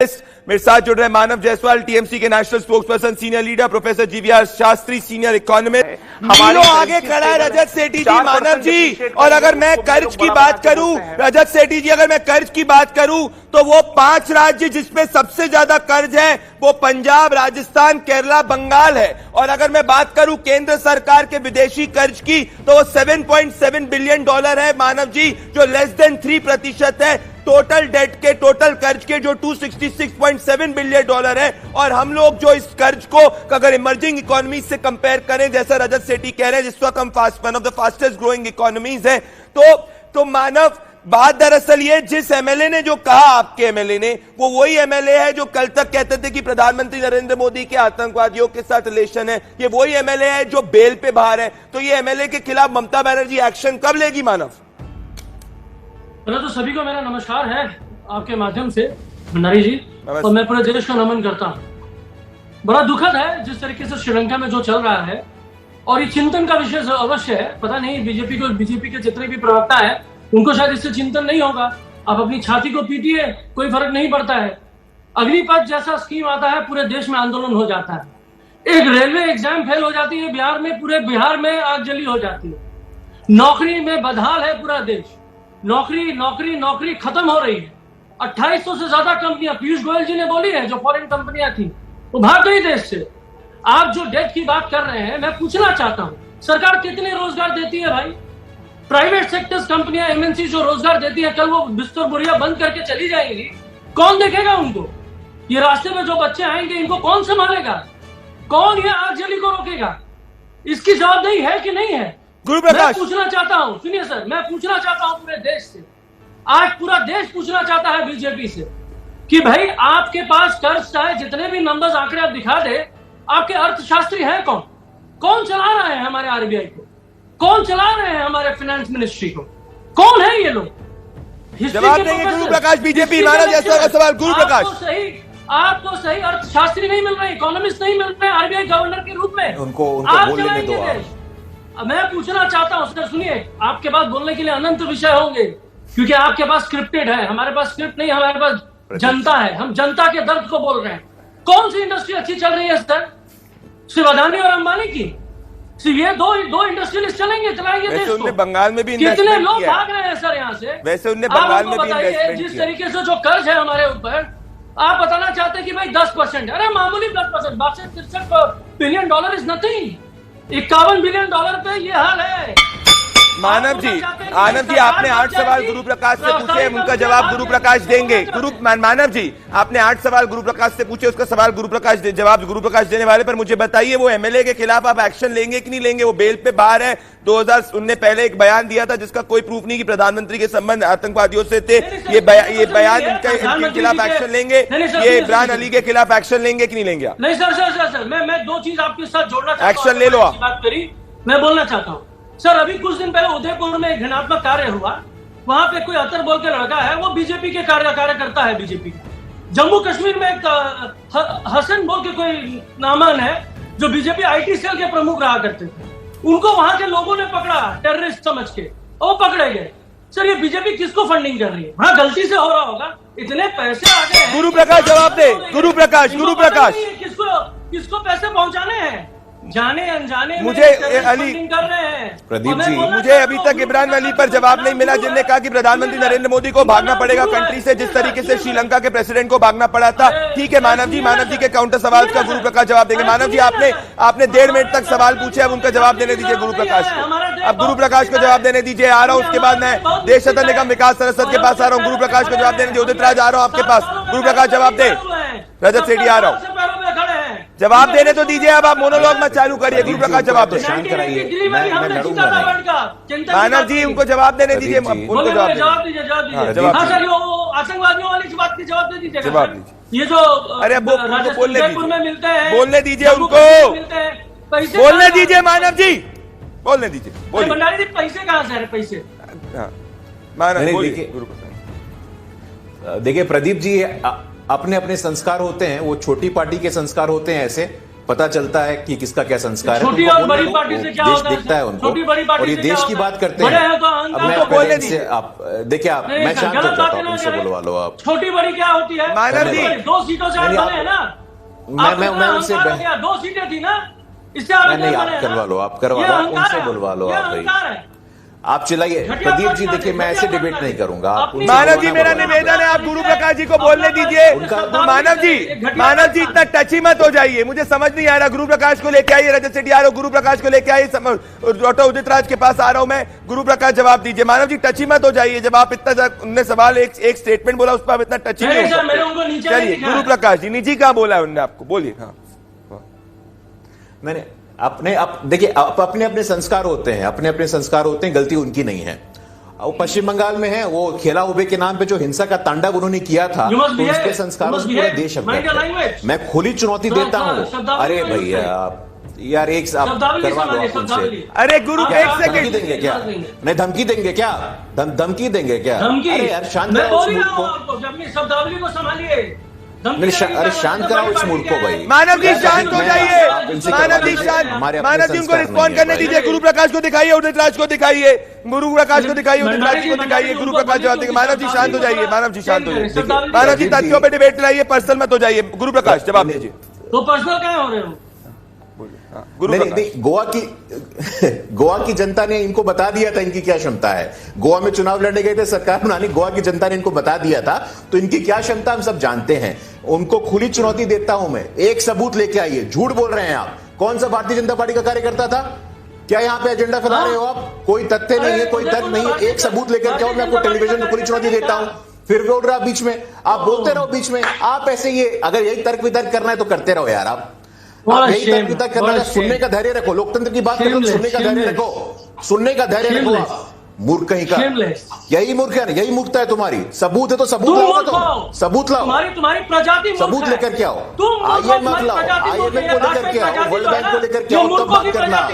मेरे साथ जुड़ रहे मानव जायसवाल, टीएमसी के national spokesperson, senior leader professor GVR Shastri, senior economist. हमारे आगे खड़ा है रजत सेठी जी, मानव जी। और अगर मैं कर्ज की बात करूं, रजत सेठी जी, अगर मैं कर्ज की बात करूं तो वो 5 राज्य जिसमें सबसे ज्यादा कर्ज है वो पंजाब, राजस्थान, केरला, बंगाल है। और अगर मैं बात करूं केंद्र सरकार के विदेशी कर्ज की तो वो $7.7 बिलियन है मानव जी, जो लेस देन 3% है टोटल डेट के, टोटल कर्ज के, जो $266.7 बिलियन है। और हम लोग जो इस कर्ज को अगर इमर्जिंग इकोनॉमी से कंपेयर करें, जैसा रजत सेठी कह रहे हैं, जिस वक्त हम one of the fastest growing economies है, तो मानव बात दरअसल ये, जिस एमएलए ने जो कहा, आपके एमएलए ने, वो वही एमएलए है जो कल तक कहते थे कि प्रधानमंत्री नरेंद्र मोदी के आतंकवादियों के साथ रिलेशन है। ये वही एमएलए है जो बेल पे बाहर है। तो ये एमएलए के खिलाफ ममता बनर्जी एक्शन कब लेगी मानव? पहले तो सभी को मेरा नमस्कार है आपके माध्यम से भंडारी जी, और मैं पूरे देश को नमन करता हूं। बड़ा दुखद है जिस तरीके से श्रीलंका में जो चल रहा है, और ये चिंतन का विषय अवश्य है। पता नहीं बीजेपी के जितने भी प्रवक्ता है उनको शायद इससे चिंतन नहीं होगा। आप अपनी छाती को पीटिए, कोई फर्क नहीं पड़ता है। अग्निपथ जैसा स्कीम आता है, पूरे देश में आंदोलन हो जाता है। एक रेलवे एग्जाम फेल हो जाती है बिहार में, पूरे बिहार में आगजनी हो जाती है। नौकरी में बदहाल है पूरा देश, नौकरी नौकरी नौकरी खत्म हो रही है। 2800 से ज्यादा कंपनियां, पीयूष गोयल जी ने बोली है, जो फॉरेन कंपनियां थी वो भाग गई देश से। आप जो डेट की बात कर रहे हैं, मैं पूछना चाहता हूं, सरकार कितने रोजगार देती है भाई? प्राइवेट सेक्टर्स कंपनियां, एमएनसी जो रोजगार देती है, कल वो बिस्तर बुढ़िया बंद करके चली जाएंगी, कौन देखेगा उनको? ये रास्ते में जो बच्चे आएंगे इनको कौन संभालेगा? कौन ये आगजनी को रोकेगा? इसकी जवाबदेही है कि नहीं है? गुरु प्रकाश, मैं पूछना चाहता हूं, सुनिए सर, मैं पूछना चाहता हूं पूरे देश से, आज पूरा देश पूछना चाहता है बीजेपी से कि भाई आपके पास कर्ज चाहे जितने भी नंबर्स आंकड़े आप दिखा दे, आपके अर्थशास्त्री हैं कौन? कौन चला रहे हैं हमारे आरबीआई को? कौन चला रहे हैं हमारे फाइनेंस मिनिस्ट्री को? कौन है ये लोग? जवाब देंगे गुरु प्रकाश। बीजेपी मानव जायसवाल का सवाल। गुरु प्रकाश, आपको सही अर्थशास्त्री नहीं मिल रहे, इकोनॉमिस्ट नहीं मिल रहे आरबीआई गवर्नर के रूप में, उनको आप बोलने दो। मैं पूछना चाहता हूं सर, सुनिए, आपके पास बोलने के लिए अनंत विषय होंगे, क्योंकि आपके पास स्क्रिप्टेड है, हमारे पास स्क्रिप्ट नहीं, हमारे पास जनता है, हम जनता के दर्द को बोल रहे हैं। कौन सी इंडस्ट्री अच्छी चल रही है सर? सिर्फ अदानी और अंबानी की? सिर्फ ये दो इंडस्ट्रियलिस्ट चलेंगे, चलाएंगे देश को? बंगाल में भी कितने लोग भाग रहे हैं सर यहाँ से? वैसे उनने बंगाल में भी बताइए, जिस तरीके से जो कर्ज है हमारे ऊपर, आप बताना चाहते हैं कि भाई 10%, अरे मामूली 10%, $63 बिलियन इज नथिंग। $51 बिलियन पे ये हाल है। मानव जी, आनंद जी, आपने 8 सवाल गुरु प्रकाश से पूछे, उनका जवाब गुरु प्रकाश देंगे। मानव जी, आपने 8 सवाल गुरु प्रकाश से पूछे, उसका सवाल जवाब गुरु प्रकाश देने वाले। पर मुझे बताइए, वो एमएलए के खिलाफ आप एक्शन लेंगे कि नहीं लेंगे? वो बेल पे बाहर है। 2019 पहले एक बयान दिया था जिसका कोई प्रूफ नहीं कि प्रधानमंत्री के संबंध आतंकवादियों से थे। ये बयान इनके खिलाफ एक्शन लेंगे? ये इमरान अली के खिलाफ एक्शन लेंगे कि नहीं लेंगे आप? नहीं सर, मैं 2 चीज आपके साथ जोड़ना चाहता हूं। एक्शन ले लो आप। बात करी, मैं बोलना चाहता हूं सर, अभी कुछ दिन पहले उदयपुर में एक घृणात्मक कार्य हुआ। वहां पे कोई अतर बोल के लड़का है, वो बीजेपी के कार्यकर्ता है बीजेपी का। जम्मू कश्मीर में एक हसन बोल के कोई नामान है, जो बीजेपी आईटी सेल के प्रमुख रहा करते थे। उनको वहां के लोगों ने पकड़ा टेररिस्ट समझ के, वो पकड़े गए। सर, ये बीजेपी किसको फंडिंग कर रही है? हाँ, गलती से हो रहा होगा, इतने पैसे आ गए। गुरु प्रकाश जवाब दे। गुरु प्रकाश किसको पैसे पहुंचाने हैं? जाने अनजाने मुझे अली कर रहे हैं। प्रदीप जी, मुझे अभी तक इमरान अली पर जवाब नहीं मिला, जिनने कहा कि प्रधानमंत्री नरेंद्र मोदी को भागना पड़ेगा कंट्री से, जिस तरीके से श्रीलंका के प्रेसिडेंट को भागना पड़ा था। ठीक है मानव जी के काउंटर सवाल का गुरु प्रकाश जवाब देंगे। मानव जी, आपने 1.5 मिनट तक सवाल पूछे, अब उनका जवाब देने दीजिए गुरु प्रकाश को। अब गुरु प्रकाश को जवाब देने दीजिए। आ रहा हूं, उसके बाद मैं देश सदन निगम विकास सरस्वत के पास आ रहा हूँ। गुरु प्रकाश को जवाब देने दीजिए। उदित राज आ रहा हूँ आपके पास। गुरु प्रकाश जवाब दे। रजत सेठी आ रहा हूँ, जवाब देने तो दीजिए। अब आप मोनोलॉग मत चालू करिए। गुरु प्रकाश जवाब दे। शांत कराइए, मैं लड़ूंगा। मानव जी, उनको जवाब देने दीजिए। उनको जवाब दीजिए। हाँ सर, आतंकवादियों वाली बात की जवाब दे दीजिए। जवाब दीजिए। ये जो अरे उदयपुर में मिलते हैं, बोलने दीजिए उनको, बोलने दीजिए। मानव जी, बोलने दीजिए। भंडारी जी, पैसे कहाँ से? पैसे मानव देखिए प्रदीप जी, अपने अपने संस्कार होते हैं, वो छोटी पार्टी के संस्कार होते हैं ऐसे, पता चलता है कि किसका क्या संस्कार है। छोटी और बड़ी पार्टी से क्या देश होता है? दिखता है उनको, छोटी बड़ी पार्टी और ये से देश क्या की होता है? बात करते बड़े हैं। हैं तो अब अहंकार मैं को पहले बोलने इनसे आप देखिए, आप मैं शांत हो जाता हूँ, इनसे बुलवा लो आप। छोटी बड़ी क्या होती है? मानव जी, 2 सीटों से आप बने हैं ना। मैं उनसे 2 सीटें थी ना, इससे आप नहीं, आप करवा लो, आप करवा लो, आप उनसे बुलवा लो आप भाई। आप चिल्लाइए। प्रदीप जी देखिए, मैं ऐसे डिबेट नहीं करूंगा। आप उनसे मानव जी, बुलवाना मेरा बुलवा लो। निवेदन है, आप गुरु प्रकाश जी को बोलने दीजिए। मानव जी इतना टची मत हो जाइए, मुझे समझ नहीं आ रहा। गुरु प्रकाश को लेके आइए, रजत सेठी आ रहा, गुरु प्रकाश को लेके आइए, डॉक्टर उदित राज के पास आ रहा हूं मैं। गुरु प्रकाश जवाब दीजिए। मानव जी टची मत हो जाइए, जब आप इतना उनने सवाल एक स्टेटमेंट बोला, उस पर आप इतना टची नहीं हो सकते। चलिए गुरु प्रकाश जी, निजी कहाँ बोला है उनने आपको, बोलिए। हाँ, मैंने देखिए, अपने अपने संस्कार होते हैं, अपने अपने संस्कार होते हैं, गलती उनकी नहीं है। वो पश्चिम बंगाल में है, वो खेला उबे के नाम पे जो हिंसा का तांडव उन्होंने किया था, तो उसके संस्कारों से पूरा देश अवगत है। मैं खुली चुनौती देता हूँ। अरे भैया यार, एक करवा लो आप उनसे। अरे गुरु एक धमकी सेकंड देंगे क्या? नहीं, धमकी देंगे क्या? धमकी देंगे क्या? अरे यार शांत मैं कराओ बोल इस ही मूर्ख रहा को। हूं आपको, अपनी शब्दावली को संभालिए। अरे शांत कराओ इस मूर्ख को भाई। मानव जी शांत हो जाइए। मानव जी शांत, मानव जी उनको रिस्पॉन्ड करने दीजिए। गुरु प्रकाश को दिखाइए, उदित राज को दिखाइए, गुरु प्रकाश को दिखाइए, उदित राज को दिखाइए, गुरु प्रकाश जवाब देंगे। मानव जी शांत हो जाइए, मानव जी शांत हो जाइए। मानव जी तथ्यों पे डिबेट लाइए, पर्सनल मत हो जाइए। गुरु प्रकाश जवाब दीजिए। तो पर्सनल क्या हो रहे हो? गुरु नहीं, गोवा की जनता ने इनको बता दिया था इनकी क्या क्षमता है। गोवा में चुनाव लड़ने गए थे, सरकार बनानी, गोवा की जनता ने इनको बता दिया था, तो इनकी क्या क्षमता हम सब जानते हैं। उनको खुली चुनौती देता हूं मैं, एक सबूत लेके आइए। झूठ बोल रहे हैं आप। कौन सा भारतीय जनता पार्टी का कार्यकर्ता था? क्या यहाँ पे एजेंडा फैला रहे हो आप? कोई तथ्य नहीं है, कोई तर्क नहीं है। एक सबूत लेकर के आओ, मैं आपको टेलीविजन में खुली चुनौती देता हूं। फिर बोल रहा बीच में, आप बोलते रहो बीच में। आप ऐसे ये अगर यही तर्क वितर्क करना है तो करते रहो यार। आप यही तर्क वितर्क करना है, सुनने का धैर्य रखो। लोकतंत्र की बात करो, सुनने का धैर्य रखो, सुनने का धैर्य रखो। आप मूर्ख कहीं का, यही मूर्ख है, यही मूर्खता है तुम्हारी। सबूत है तो सबूत लाओ, तो सबूत लाओ। तुम्हारी प्रजाति सबूत लेकर के आओ। आइए मत लाओ, IMF को लेकर के आओ, वर्ल्ड बैंक को लेकर के आओ, तब बात करना।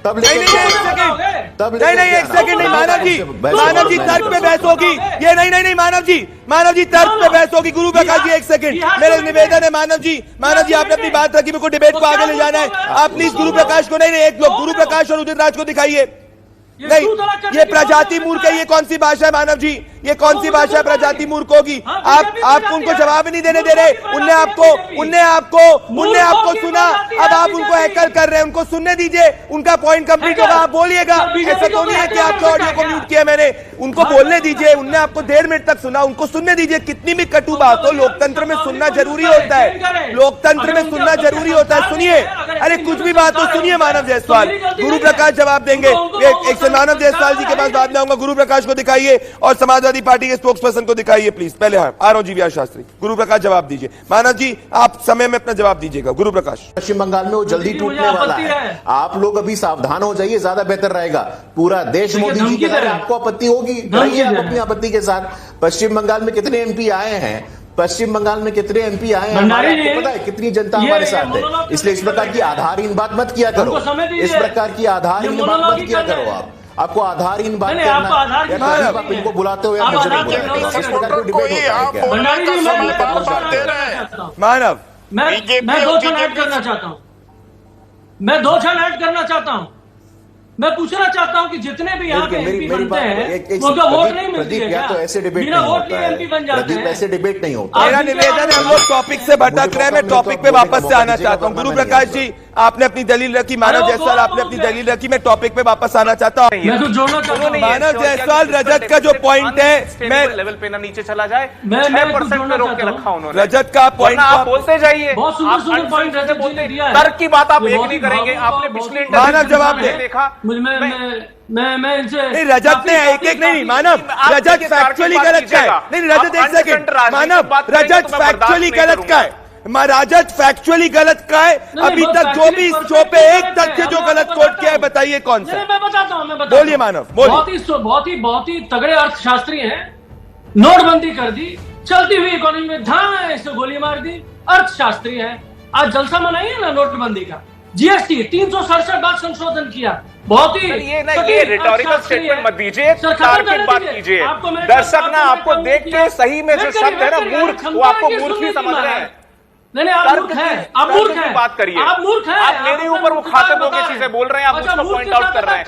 तब नहीं, एक सेकंड नहीं। मानव जी तर्क पे बहस होगी। ये नहीं, मानव जी तर्क पे बहस होगी। गुरु प्रकाश जी एक सेकंड, मेरा निवेदन है। मानव जी आपने अपनी बात रखी, मेरे को डिबेट को आगे ले जाना है। आप प्लीज गुरु प्रकाश को नहीं, एक लोग गुरु प्रकाश और उदित राज को दिखाइए। नहीं, ये प्रजाति मूर्ख है। ये कौन सी भाषा है मानव जी? ये कौन सी भाषा प्रजाति मूर्ख होगी? आप उनको जवाब नहीं देने दे रहे। उनने आपको सुना, अब आप उनको हैकल कर रहे हैं। उनको सुनने दीजिए, उनका पॉइंट कंप्लीट होगा, आप बोलिएगा। ऐसा तो नहीं है कि आपके ऑडियो को म्यूट किया मैंने। उनको बोलने दीजिए, उनने आपको 1.5 मिनट तक सुना, उनको सुनने दीजिए। कितनी भी कटु बात हो, लोकतंत्र में सुनना जरूरी होता है। लोकतंत्र में सुनना जरूरी होता है। सुनिए, अरे कुछ भी बात हो सुनिए। मानव जायसवाल, गुरु प्रकाश जवाब देंगे। एक मानव जायसवाल जी के पास बाद में आऊंगा। गुरु प्रकाश को दिखाइए और समाजवादी पार्टी के स्पोक्स पर्सन को दिखाइए प्लीज। पहले आ रहा हूं जीवीआर शास्त्री। गुरु प्रकाश जवाब दीजिए। मानव जी आप समय में अपना जवाब दीजिएगा। गुरु प्रकाश, पश्चिम बंगाल में वो जल्दी टूटने वाला है। आप लोग अभी सावधान हो जाइए, ज्यादा बेहतर रहेगा। पूरा देश मोदी जी के, आपको आपत्ति होगी, रहिए आप अपनी आपत्ति के साथ। पश्चिम बंगाल में कितने एमपी आए हैं? पश्चिम बंगाल में कितने एमपी आए हैं? आपको पता है कितनी जनता हमारे साथ है? इसलिए इस प्रकार की आधारहीन बात मत किया करो। इस प्रकार की आधारहीन बात मत किया करो। आपको आधारहीन बात करना, आप इनको बुलाते हो या मुझे नहीं बुलाते। इस प्रकार की डिबेट होता है क्या? मानव, मैं 2 क्षण ऐड करना चाहता हूं। मैं 2 क्षण ऐड करना चाहता हूं। मैं पूछना चाहता हूं कि जितने भी यहाँ पे एमपी बनते हैं उनका वोट नहीं मिलती है क्या? तो ऐसे डिबेट बिना नहीं वोट होता लिए एमपी बन जाते हैं। ऐसे डिबेट नहीं होता। मेरा निवेदन है, हम लोग टॉपिक से भटक रहे हैं। मैं टॉपिक पे वापस से आना चाहता हूँ। गुरु प्रकाश जी आपने अपनी दलील रखी, मानव जायसवाल आपने अपनी दलील रखी। मैं टॉपिक पे वापस आना चाहता हूँ। मानव जायसवाल, रजत का जो पॉइंट है, मैं लेवल पे ना नीचे चला जाए, मैं 6% पे रोक के रखा उन्होंने। रजत का पॉइंट आप बोलते जाइए, बहुत सुंदर पॉइंट रजत जी ने दिया है। तर्क की बात आप एक नहीं करेंगे। आपने पिछले मानव जवाब दे। देखा, मैं इनसे नहीं, रजत ने एक नहीं मानव, रजत फैक्चुअली गलत का है। नहीं रजत, एक सेकंड मानव, रजत फैक्चुअली गलत का है। रजत फैक्चुअली गलत का है। अभी तक जो भी इस शो पे एक तथ्य जो गलत कोट किया है, बताइए कौन सा? मैं बताता हूँ। बोलिए मानव, बोलिए। बहुत ही तगड़े अर्थशास्त्री हैं। नोटबंदी कर दी, चलती हुई इकोनॉमी में धाए से गोली मार दी। अर्थशास्त्री है। आज जलसा मनाइए ना नोटबंदी का। जीएसटी 367 बार संशोधन किया। बहुत ही ये रिटोरिकल स्टेटमेंट मत दीजिए, तार्किक बात कीजिए। दर्शक ना आपको देख के सही में जो शब्द है ना मूर्ख, वो आपको मूर्ख ही समझ रहे हैं। नहीं आप मूर्ख हैं, आप मूर्ख हैं, बात करिए, आप मूर्ख हैं, आप मेरे ऊपर वो खाते होके चीजें बोल रहे हैं, आप मुझको पॉइंट आउट कर रहे हैं,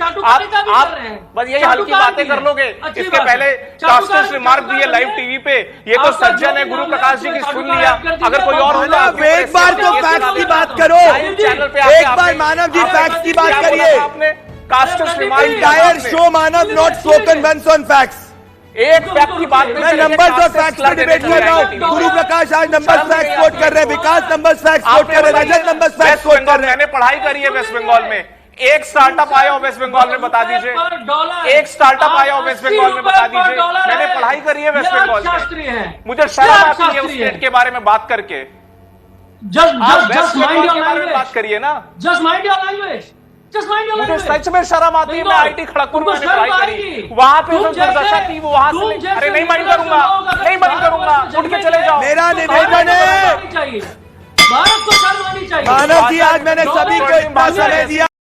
आप बस यही हल्की बातें कर लोगे। इसके पहले कास्टर्स रिमार्क दिए लाइव टीवी पे, ये तो सज्जन है, गुरु प्रकाश जी की सुन लिया, अगर कोई और होगा एक बार तो फैक्ट्स की बात करो, एक बार मानव जी फैक्ट्स की बात करिए। आपने casters remark entire show Manav not spoken once on facts. एक फैक्ट की बात मैं नंबर्स और फैक्ट्स पर डिबेट कर रहा हूँ। गुरु प्रकाश आज नंबर्स फैक्ट्स कोट कर रहे हैं, विकास नंबर्स फैक्ट्स कोट कर रहे हैं, रजत नंबर्स फैक्ट्स कोट कर रहे हैं। मैंने पढ़ाई करी है वेस्ट बंगाल में, एक स्टार्टअप आया हो वेस्ट बंगाल में, बता दीजिए एक स्टार्टअप आया हो वेस्ट बंगाल में, बता दीजिए। मैंने पढ़ाई करी है वेस्ट बंगाल में, मुझे शर्म आती है उस स्टेट के बारे में बात करके। जस्ट माइंड योर लैंग्वेज, बात करिए ना, just mind your language, just mind your मुझे लैंग्वेज। सच में शर्म आती है। मैं आईटी खड़गपुर में पढ़ाई करी, वहां पे जो दुर्दशा थी वो वहां से, अरे नहीं माइंड करूंगा, नहीं माइंड करूंगा, उठ के चले जाओ। मेरा निवेदन है, भारत को शर्म आनी चाहिए। मानव जी आज मैंने सभी को इतना समय दिया।